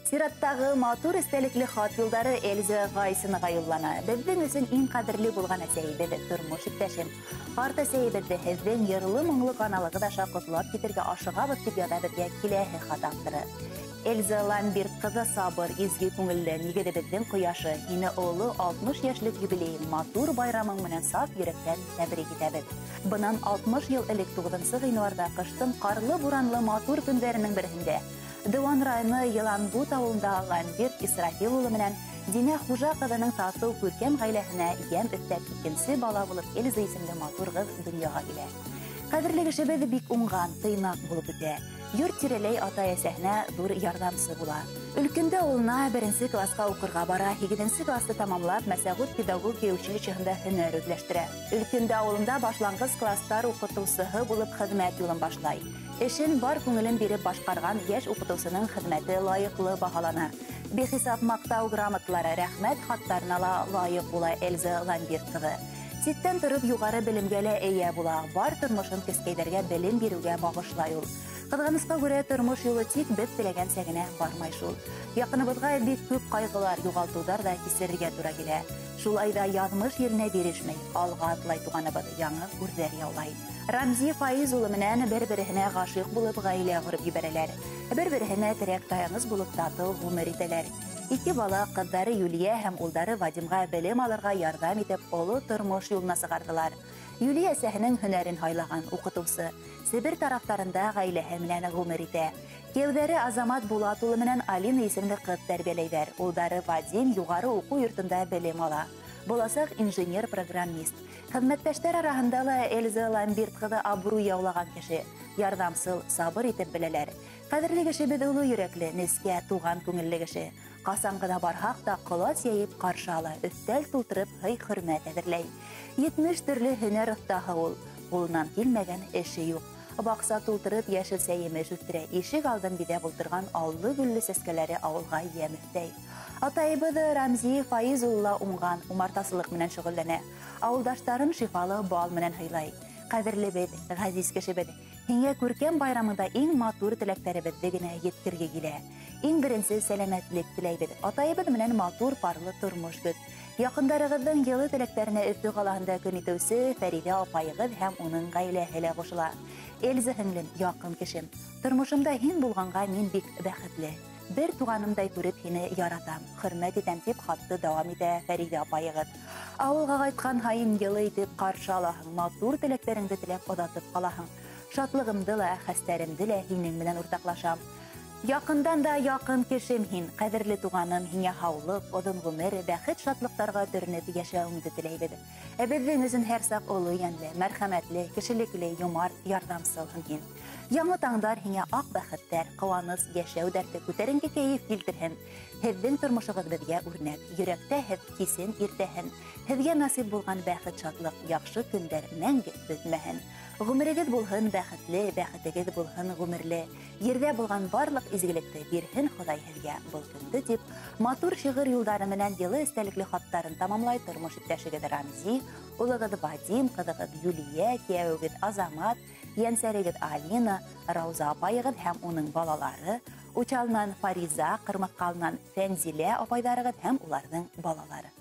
Сираттағы матур истәлекле хат юлдары Эльза Гайсыныга юллана. Безнең өчен иң кадерле булган әсәйбез, тормыш иптәшем. Карт әсәйбезне һездән йырлы моңлы каналыгы да шакытлап китергә ашыгабыз дип ята безгә киләһе хат авторы. Эльза Ламберт кызы сабыр, изге күңелле нигедебезнең кояшы, һине олы 60 яшьлек юбилейң матур байрамың менән саф йөрәктән тәбрик итәбез. Бынан 60 ел элек 9 гыйнварда кыштың карлы буранлы матур көндәренең берсендә Дыуан районы Еланбут авылында Ламберт Исрафил улы менән Динә Хуҗа кызының тату күркәм гаиләсенә ям өстәп икенче бала булып Эльза исемле матур кыз дөньяга килә. Кадерле кешебез бик уңган, тыйнак булып үтә. Йорт тирәләй ата-әсәһенә зур ярдәмче була. Өлкәндә улына 1 класска укырга бара, 2 классты тамамлап, Мәсәгут педагогия училищесында һөнәр үзләштерә. Өлкәндә авылында башлангыч класслар укытучысы булып хезмәт юлын башлай. Эшен бар күңелен биреп башкарган яшь укытучының хезмәте лаеклы баһалана. Бехисап мактау грамоталары, рәхмәт хаттарына лаек була Эльза Ламберт кызы. Ситтән торып югары белемгә лә ия була, бар тормышын кескәйләргә белем бирүгә багышлай ул. Кызганычка күрә тормыш юлы тик без теләгәнчә генә бармай шул. Якыныбызга бик күп кайгылар, югалтулар да кисерергә туры килә. Шулай да язмыш yerine бирешмәй, алга атлай туганыбыз яңа күрдәр яулай. Рамзи Фаиз улы менән бер-беренә гашыйк булып гаилә курып җибәрәләр. Бер-беренә терәк таягыз булып тату гомер итәләр. Ике бала, кыздары Юлия һәм улдары Вадимга белем алырга ярдәм итеп, олы тормыш юлына сыгардылар. Юлия әсәһенең һөнәрен хайлаган укытучы, Себер тарафтарында гаиләһе белән гомер итә. Кевдәре Азамат Булат улы менән Алина исемле кыз тәрбияләйләр. Улдары Вадим югары уку йортында белем ала. Буласак инженер-программист. Хезмәттәшләр арасында ла Эльза Ламберт кызы абруй яулаган кеше. Ярдәмсыл, сабыр итеп беләләр. Кадерле кешебез улы йөрәкле, нескә, туган күңелле кеше. Касан гына барһак та колас яеп каршы ала, өстәл тутырып хөрмәт әзерләй. 70 төрле һөнәр остаһы ул. Кулыннан килмәгән эше юк. Бакса тутырып яшел сәемеш үстерә. Ишек алдын бидә булдырган аллы гөлле сәскәләре авылга ямөстәй. Атайыбыз Рамзи Фаиз улла уңган, умартасылык менән шөгыльләнә. Авылдаштарын шифалы бал менән хыйлай. Кадерле бит, газиз кешебез, һиңә күркәм байрамында иң матур теләкләребезне генә yetkirгә килә. Иң беренче сәламәтлек теләйбез. Атайыбыз менән матур парлы тормыш көт. Якындарыгызның йылы теләкләренә Өфе калаһында көн итүче Фәридә апайыгыз һәм уның гаиләһе лә кушыла. Эльза һеңлем, якын кешем, тормышымда һин булганга мин бик бәхетле. Бер туганымдай күреп һине яратам, хөрмәт итәм дип хатты дәвам итә Фәридә апайыгыз. Авылга кайткан һайын йылы итеп каршы алаһың, матур теләкләреңне теләп одатып калаһың. Шатлыгымды ла, хәстәремде лә һинең белән уртаклашам. Якындан да якын кешем һин, кадерле туганым, һиңә һаулык, озын гомер, бәхет, шатлыктарга төренеп яшәүеңне теләйбез. Безнең өчен һәр сак олы янлы, мәрхәмәтле, кешелекле, юмарт, ярдәмсыл һин. Яңа таңдар һиңа ак бәхеттәр, куаныч, яшәү дәрте, күтәренке кәеф килтерһен. Һездән тормышыгыз безгә үрнәк, йөрәктә һез кисен иртәһен. Һезгә насыйп булган бәхет, шатлык, яхшы көндәр мәңге бетмәһен. Гомерегез булһын бәхетле, бәхетегез булһын гомерле. Ердә булган барлык изгелекте бирһен Ходай һезгә был көндә дип, матур шигырь юлдары менән йылы истәлекле хаттарын тамамлай тормыш иптәшегез Рамзи, улыгыз Вадим, кызыгыз Юлия, киявегез Азамат, янсәрегез Алина, Рауза апайыгыз һәм уның балалары, Учалнан Фариза, Кырмыккалнан Фәнзилә апайдарыгыз һәм уларның балалары.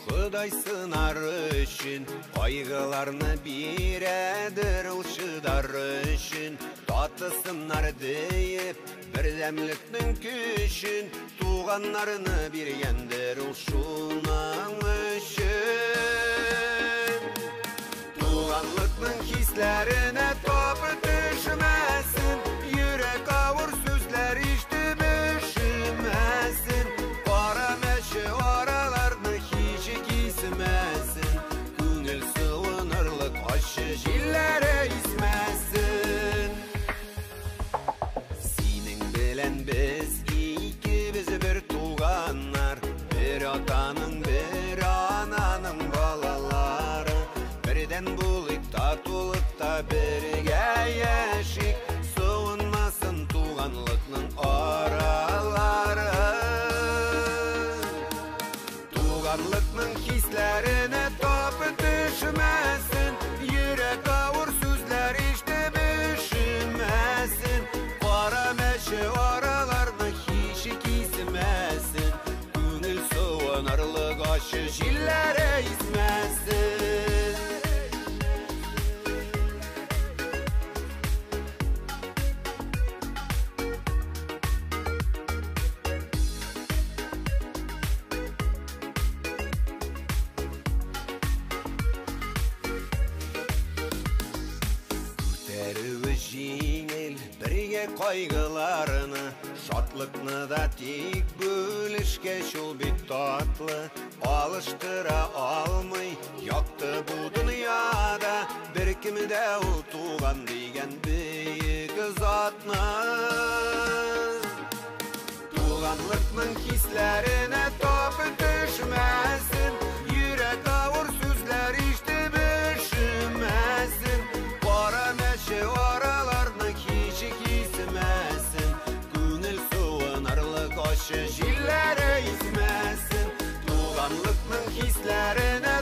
Ходай сынар өчен, кайгыларны бирәдер ул шыдар өчен. Татысыннар диеп, бердәмлекнең көчен, туганнарны биргәндер ул шуның өчен. Туганлыкның хисләренә тапы төшмәсен, йөрәк авыр сүзләр ишетеп ишетмәсен. Карамәче араларны һич кисмәсен, күңел суынырлык ачы җилләре исмәсен. Синең белән без икебез Bir atanın bir ananın balaları, birden bulut tatulukta birge yaşik, soğunmasın tuğanlıkның araları. Tuğanlıkның hislerine topu düşmesin, yürek avur sözler işte düşünmesin. Kara meşe oralarını hiç gizmesin, gönül soğanarlık aşı jillere izmesin. Жеңіл бірге қайғыларыны, шатлықны да тек бөлішке шул бит татлы. Алыштыра алмай яқты бұл дүнияда, бір кімде ол туған деген бейік затны. Туғанлықның хислеріне топы düşmesin, yürek avur sözler işte düşünmesin. Kara meşe oralarını hiç gizmesin, gönül soğanarlık aşı jillere izmesin. Tuğanlıkның hislerine